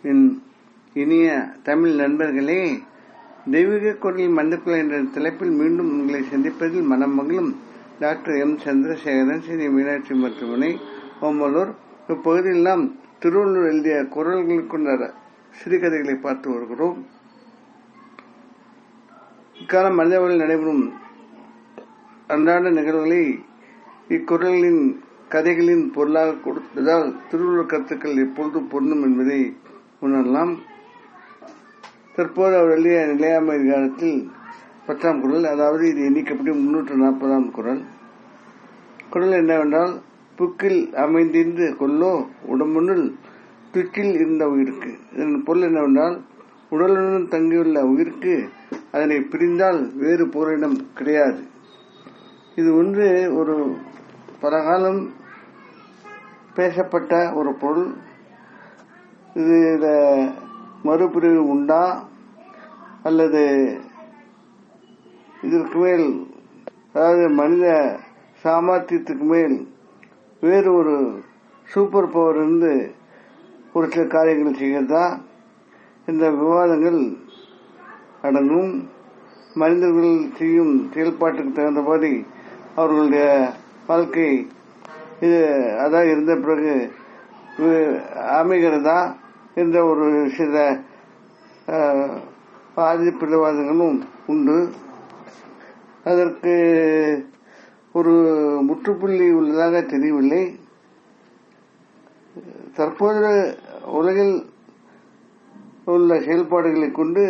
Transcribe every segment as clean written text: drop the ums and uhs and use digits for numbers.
என் இனிய தமிழ் நண்பர்களே, தெய்வீக குரல் மந்தக்குள் என்ற தலைப்பில் மீண்டும் உங்களை சந்திப்பதில் மனம் மகிழும் டாக்டர் எம் சந்திரசேகரன், ஸ்ரீ மீனாட்சி மருத்துவமனை, ஓமலூர். இப்பகுதியில் நாம் திருவள்ளுவர் எழுதிய குரல்கள் கொண்ட சிறுகதைகளை பார்த்து வருகிறோம். இக்காலம் மனிதவர்கள் நடைபெறும் அன்றாட நிகழ்வுகளை இக்குறள்களின் கதைகளின் பொருளாக கொடுத்ததால் திருவள்ளுவர் கருத்துக்கள் எப்பொழுதும் பொருந்தும் என்பதை உணரலாம். தற்போது அவர் எழுதிய நிலையாமை காலத்தில் 10ஆம் குறள், அதாவது இது எண்ணிக்கப்படி 340ஆம் குறள். குறள் என்னவென்றால், புக்கில் அமைந்திருந்து கொல்லோ உடம்புனுள் துக்கில் இருந்த உயிருக்கு. இதன் பொருள் என்னவென்றால், உடலுடன் தங்கியுள்ள உயிருக்கு அதனை பிரிந்தால் வேறு பொருளிடம் கிடையாது. இது ஒன்று ஒரு பலகாலம் பேசப்பட்ட ஒரு பொருள். இது மறுபிரிவு உண்டா அல்லது இதற்கு மேல், அதாவது மனித சாமர்த்தியத்துக்கு மேல் வேறு ஒரு சூப்பர் பவர் இருந்து ஒரு சில காரியங்கள் செய்கிறதா என்ற விவாதங்கள் அடங்கும். மனிதர்கள் செய்யும் செயல்பாட்டுக்கு தகுந்தபடி அவர்களுடைய வாழ்க்கை இது அதான் இருந்த பிறகு அமைகிறதா என்ற ஒரு சில பிரதிவாதங்களும் உண்டு. அதற்கு ஒரு முற்றுப்புள்ளி உள்ளதாக தெரியவில்லை. தற்போது உலகில் உள்ள செயல்பாடுகளை கொண்டு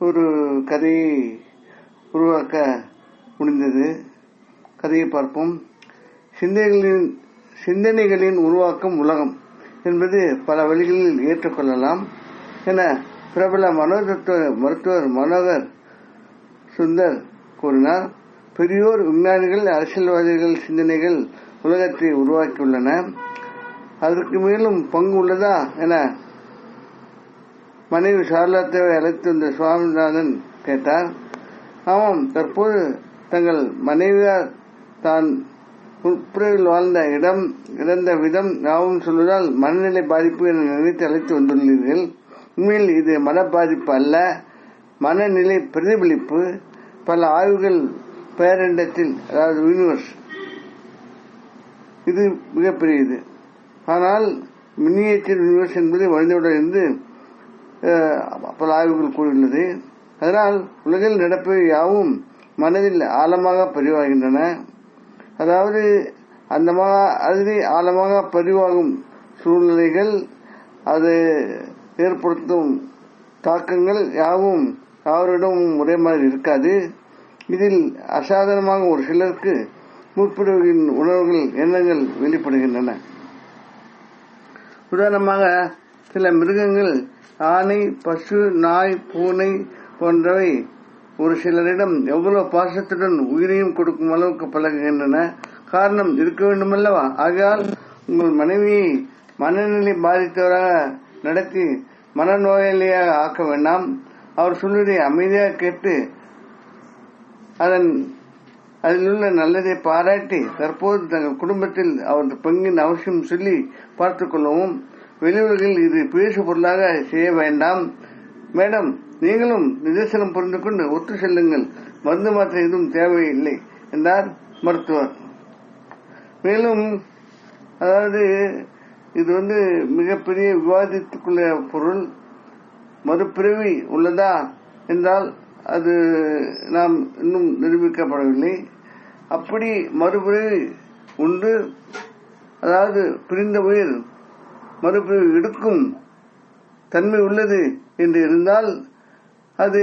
ஒரு கதையை உருவாக்க முடிந்தது. கதையை பார்ப்போம். சிந்தனைகளின் உருவாக்கம் உலகம் என்பது பல வழிகளில் ஏற்றுக்கொள்ளலாம் என பிரபல மருத்துவர் மனோகர் சுந்தர் கூறினார். பெரியோர் விஞ்ஞானிகள், அரசியல்வாதிகள் சிந்தனைகள் உலகத்தை உருவாக்கியுள்ளன. அதற்கு மேலும் பங்கு உள்ளதா என மனைவி சார்லத்தை அழைத்து வந்த சுவாமிநாதன் கேட்டார். ஆமாம், தற்போது தங்கள் மனைவியார் தான் உட்புறையில் வாழ்ந்த இடம், இறந்த விதம் யாவும் சொல்வதால் மனநிலை பாதிப்பு என நினைத்து அழைத்து வந்துள்ளீர்கள். உண்மையில் இது மன பாதிப்பு அல்ல, மனநிலை பிரதிபலிப்பு. பல ஆய்வுகள் பேரண்டத்தில், அதாவது யூனிவர்ஸ், இது மிகப்பெரியது. ஆனால் மினியேச்சர் யூனிவர்ஸ் என்பது மனிதனுடன் இருந்து பல ஆய்வுகள் கூறியுள்ளது. அதனால் உலகில் நடப்பவை யாவும் மனதில் ஆழமாக பதிவாகின்றன. அதாவது அதிலே ஆழமாக பதிவாகும் சூழ்நிலைகள், அது ஏற்படுத்தும் தாக்கங்கள் யாவும் யாரிடமும் ஒரே மாதிரி இருக்காது. இதில் அசாதாரணமாக ஒரு சிலருக்கு முற்பிறவின் உணர்வுகள், எண்ணங்கள் வெளிப்படுகின்றன. உதாரணமாக, சில மிருகங்கள், ஆனை, பசு, நாய், பூனை போன்றவை ஒரு சிலரிடம் எவ்வளவு பாசத்துடன் உயிரையும் கொடுக்கும் அளவுக்கு பழகுகின்றன. காரணம் இருக்க வேண்டுமல்லவா? ஆகையால் உங்கள் மனைவியை மனநிலை பாதித்தவராக நடத்தி மனநோயாளியாக ஆக்க வேண்டாம். அவர் சொல்வதை அமைதியாக கேட்டு அதிலுள்ள நல்லதை பாராட்டி தற்போது தங்கள் குடும்பத்தில் அவர் பங்கின் அவசியம் சொல்லி பார்த்துக் கொள்ளவும். வெளியுலகில் இது பேசு பொருளாக செய்ய வேண்டாம். மேடம், நீங்களும் நிதர்சனம் புரிந்து கொண்டு ஒத்து செல்லுங்கள். மருந்து மாற்ற எதுவும் தேவையில்லை என்றார் மருத்துவர். மேலும், அதாவது இது மிகப்பெரிய விவாதத்துக்குள்ள பொருள். மறுபிறவி உள்ளதா என்றால் அது நாம் இன்னும் நிரூபிக்கப்படவில்லை. அப்படி மறுபிறவி உண்டு, அதாவது பிரிந்த உயிர் மறுபிறவி எடுக்கும் தன்மை உள்ளது என்று இருந்தால் அது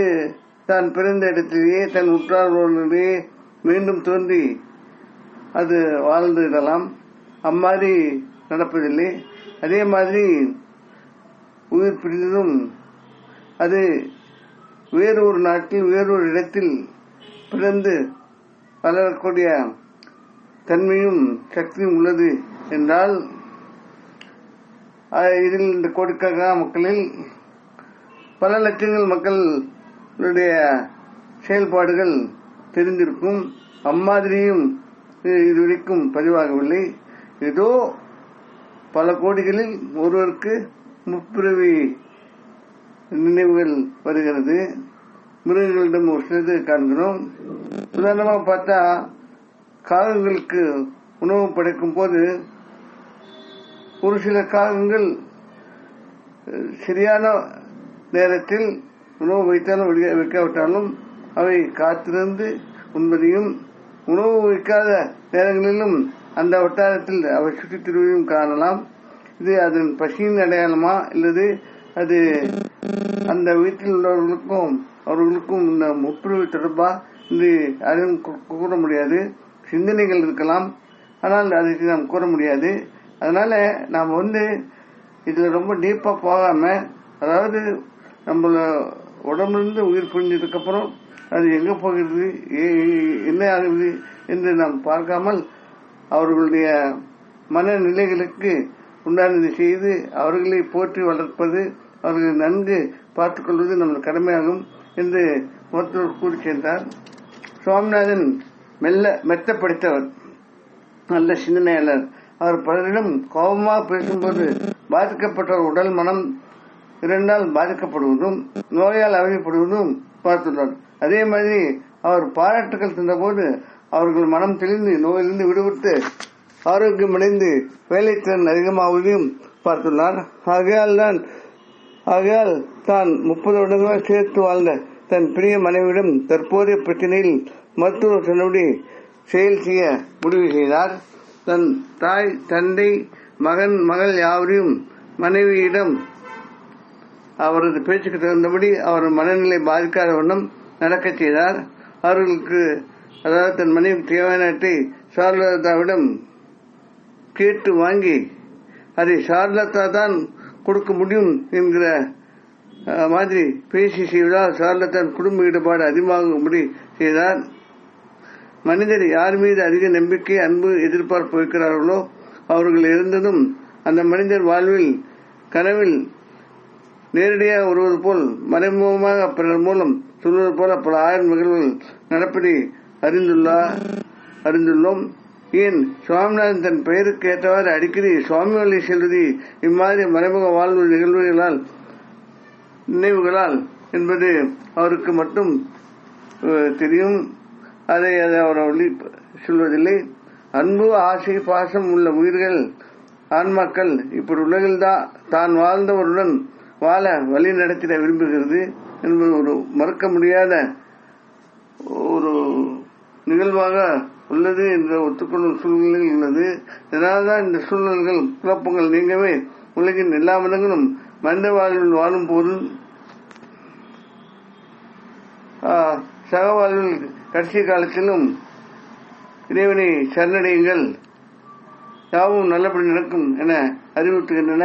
தான் பிறந்த இடத்திலேயே தன் உற்றார்களுடைய மீண்டும் தோன்றி அது வாழ்ந்துவிடலாம். அம்மாதிரி நடப்பதில்லை. அதே மாதிரி உயிர் பிரிந்ததும் அது வேறொரு நாட்டில் வேறொரு இடத்தில் பிறந்து வளரக்கூடிய தன்மையும் சக்தியும் உள்ளது என்றால், இதில் இந்த கோடிக்கணக்கான மக்களில் பல லட்சங்கள் மக்களுடைய செயல்பாடுகள் தெரிந்திருக்கும். அம்மாதிரியும் இதுவரைக்கும் பதிவாகவில்லை. ஏதோ பல கோடிகளில் ஒருவருக்கு முற்பிறவி நினைவுகள் வருகிறது. மிருகங்களிடம் ஒரு சிலது காண்கிறோம். உதாரணமாக பார்த்தா, காகங்களுக்கு உணவு படைக்கும் போது ஒரு சில காகங்கள் சரியான நேரத்தில் உணவு வைத்தாலும் வைக்காவிட்டாலும் அவை காத்திருந்து உண்பதையும், உணவு வைக்காத நேரங்களிலும் அந்த வட்டாரத்தில் அவை சுற்றித் திரிவதையும் காணலாம். இது அதன் பசியின் அடையாளமா இல்லது அது அந்த வீட்டில் உள்ளவர்களுக்கும் அவர்களுக்கும் இந்த முற்பிறவி தொடர்பா என்று யாரும் கூற முடியாது. சிந்தனைகள் இருக்கலாம், ஆனால் அதுக்கு நாம் கூற முடியாது. அதனால நாம் இதுல ரொம்ப டீப்பா போகாம, அதாவது நம்மள உடம்பிலிருந்து உயிர் புரிஞ்சதுக்கு அப்புறம் அது எங்க போகிறது, என்ன ஆகுது என்று நாம் பார்க்காமல் அவர்களுடைய மனநிலைகளுக்கு உண்டானதை செய்து அவர்களை போற்றி வளர்ப்பது, அவர்களை நன்கு பார்த்துக் கொள்வது நமது கடமையாகும் என்று மருத்துவர் கூறி சென்றார். சுவாமிநாதன் மெத்த படித்தவர், நல்ல சிந்தனையாளர். அவர் பலரிடம் கோபமாக பேசும்போது பாதிக்கப்பட்டவர் உடல் மனம் இரண்டால் பாதிக்கப்படுவதும் நோயால் அவதிப்படுவதும் பார்த்துள்ளார். அதே மாதிரி அவர் பாராட்டுகள் தந்தபோது அவர்கள் மனம் தெளிந்து நோயிலிருந்து விடுபட்டு ஆரோக்கியமடைந்து வேலைத்திறன் அதிகமாவதையும் பார்த்துள்ளார். ஆகையால் தான் 30 வருடங்களாக சேர்த்து வாழ்ந்த தன் பிரிய மனைவியிடம் தற்போதைய பிரச்சனையில் மருத்துவர் சொன்னபடி செயல் செய்ய முடிவு செய்தார். தன் தாய், தந்தை, மகள் யாவரையும் மனைவியிடம் அவரது பேச்சுக்கு தகுந்தபடி அவர் மனநிலை பாதிக்காத வண்ணம் நடக்க செய்தார். அவர்களுக்கு, அதாவது தன் மனைவிக்கு தேவையானவற்றை சார்லதாவிடம் கேட்டு வாங்கி அதை சார்லதா தான் கொடுக்க முடியும் என்கிற மாதிரி பேசி செய்வதால் சார்லதான் குடும்ப ஈடுபாடு அதிகமாகும்படி செய்தார். மனிதர் யார் மீது அதிக நம்பிக்கை, அன்பு, எதிர்பார்ப்பு வைக்கிறார்களோ அவர்கள் இருந்ததும் அந்த மனிதர் வாழ்வில் கனவில் நேரடியாக வருவது போல் மறைமுகமாக பிறர் மூலம் சொல்வது போல பல ஆயிரம் நிகழ்வுகள் நடப்பதை அறிந்துள்ளோம். ஏன் சுவாமிநாதன் தன் பெயருக்கு ஏற்றவாறு அடிக்கடி சுவாமிகளை செல்வது இம்மாதிரி மறைமுக வாழ்வு நினைவுகளால் என்பது அவருக்கு மட்டும் தெரியும். அதை அவர் சொல்வதில்லை. அன்பு, ஆசை, பாசம் உள்ள உயிர்கள், ஆன்மாக்கள் இப்படி உலகில் தான் வாழ்ந்தவருடன் வாழ வழி நடத்திட விரும்புகிறது என்பது ஒரு மறக்க முடியாத ஒரு நிகழ்வாக உள்ளது என்ற ஒத்துக்கொள்ளும் சூழ்நிலையில் உள்ளது. இதனால்தான் இந்த சூழ்நிலைகள், குழப்பங்கள் நீங்கவே உலகின் எல்லா மதங்களும் மனித வாழ்வில் வாழும் போது சக வாழ்வில் கடைசி காலத்திலும் இறைவனை சரணடையுங்கள், யாவும் நல்லபடி நடக்கும் என அறிவுறுத்துகின்றன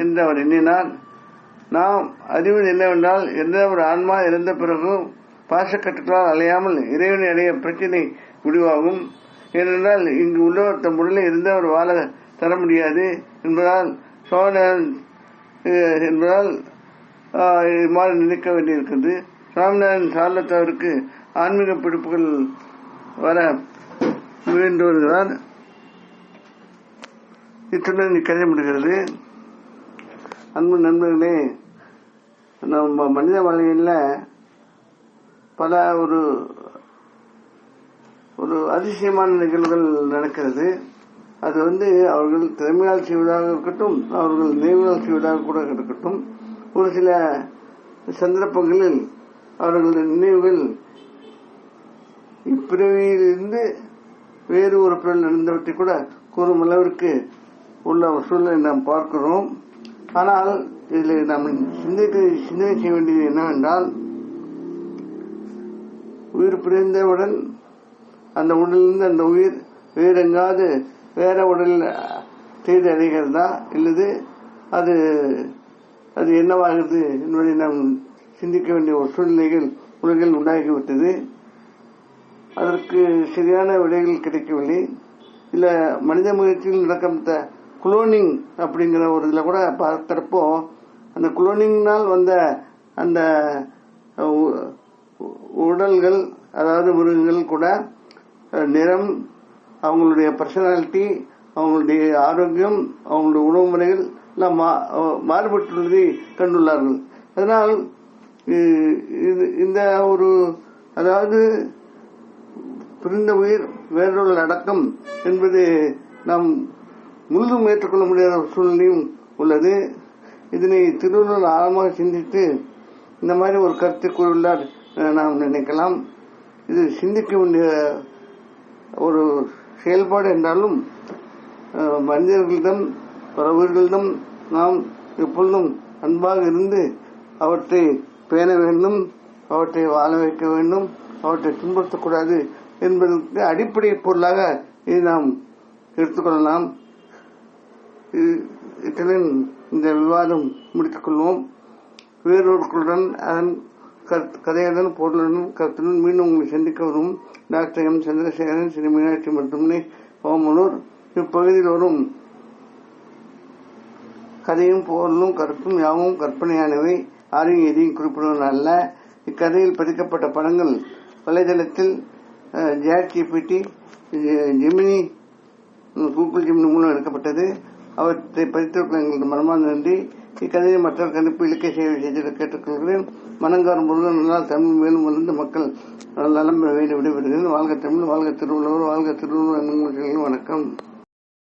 என்று அவர் எண்ணினார். நாம் அறிவது என்னவென்றால், எந்த ஒரு ஆன்மா இறந்த பிறகும் பாசக்கட்டுகளால் அலையாமல் இறைவனை அடைய பிரச்சனை முடிவாகும். ஏனென்றால் இங்கு உள்ளவர் தம் உடலை இருந்தவர் வாழ தர முடியாது என்பதால் இவ்வாறு நினைக்க வேண்டியிருக்கிறது. சுவாமிநாதன் சார்லத்தாவிற்கு ஆன்மீக பிடிப்புகள் வர முயன்று வருகிறார். இத்துடன் கதை முடிகிறது. அன்பு நண்பர்களே, நம்ம மனித வாழ்க்கையில் பல ஒரு அதிசயமான நிகழ்வுகள் நடக்கிறது. அது அவர்கள் திறமையால் செய்வதாக இருக்கட்டும், அவர்கள் நினைவுகள் செய்வதாக கூட இருக்கட்டும், ஒரு சில சந்தர்ப்பங்களில் அவர்களுடைய நினைவுகள் இப்பிறவியிலிருந்து வேறு ஒரு பிறல் நடந்தவற்றை கூட கூறும் அளவிற்கு உள்ள ஒரு சூழ்நிலை நாம் பார்க்கிறோம். ஆனால் இதில் நாம் சிந்தனை செய்ய வேண்டியது என்னவென்றால், உயிர் பிரிந்தவுடன் அந்த உடலிலிருந்து அந்த உயிர் வேறு எங்காவது வேற உடலில் செய்து அடைகிறதா, இல்லது அது என்னவாகிறது என்பதை நாம் சிந்திக்க வேண்டிய ஒரு சூழ்நிலைகள் உலகில் உண்டாகிவிட்டது. அதற்கு சரியான விடைகள் கிடைக்கவில்லை. இல்ல மனித முயற்சியில் நடக்க குளோனிங் அப்படிங்கிற ஒரு இதுல கூட பார்க்கிறப்போ, அந்த குளோனிங்னால் வந்த அந்த உடல்கள், அதாவது மிருகங்கள் கூட நிறம், அவங்களுடைய பர்சனாலிட்டி, அவங்களுடைய ஆரோக்கியம், அவங்களுடைய உணவு முறைகள் எல்லாம் மாறுபட்டுள்ளதை கண்டுள்ளார்கள். அதனால் இந்த ஒரு அதாவது பிரிந்த உயிர் வேறொரு அடக்கம் என்பது நாம் முழுதும் ஏற்றுக்கொள்ள முடியாத சூழ்நிலையும் உள்ளது. இதனை திருவள்ளுவர் ஆழமாக சிந்தித்து இந்த மாதிரி ஒரு கருத்தை கூறியுள்ளார் நாம் நினைக்கலாம். இது சிந்திக்க வேண்டிய ஒரு செயல்பாடு என்றாலும் மனிதர்களிடம் உறவுகளிடம் நாம் எப்பொழுதும் அன்பாக இருந்து அவற்றை பேண வேண்டும், அவற்றை வாழ வைக்க வேண்டும், அவற்றை துன்புறுத்தக்கூடாது என்பதற்கு அடிப்படை பொருளாக இதை நாம் எடுத்துக்கொள்ளலாம். இத்துடன் இந்த விவாதம் முடித்துக் கொள்வோம். வேறொருக்குடன் அதன் கதையுடன் பொருளுடன் கருத்துடன் மீண்டும் உங்களை சந்திக்க வரும் டாக்டர் எம் சந்திரசேகரன், ஸ்ரீ மீனாட்சி மருத்துவமனை, ஓமலூர். இப்பகுதியில் வரும் கதையும் பொருளும் கருத்தும் யாவும் கற்பனையானவை, யாரையும் எதையும் குறிப்பிடுவது அல்ல. இக்கதையில் பதிக்கப்பட்ட படங்கள் வலைதளத்தில் ChatGPT, ஜெமினி, கூகுள் ஜெமினி மூலம் எடுக்கப்பட்டது. அவற்றை பதித்திருக்க எங்களுக்கு மனமார்ந்த நன்றி. இக்கதையை மற்றொரு கணிப்பு இலக்கிய சேவை செய்து கேட்டுக்கொள்கிறேன். மனங்காரும் முருகன் நல்லால் தமிழ் மேலும் வளர்ந்து மக்கள் நலம் விடைபெறுகிறேன். வாழ்க தமிழ், வாழ்க திருவள்ளுவர், வாழ்க திருவள்ளுவர். வணக்கம்.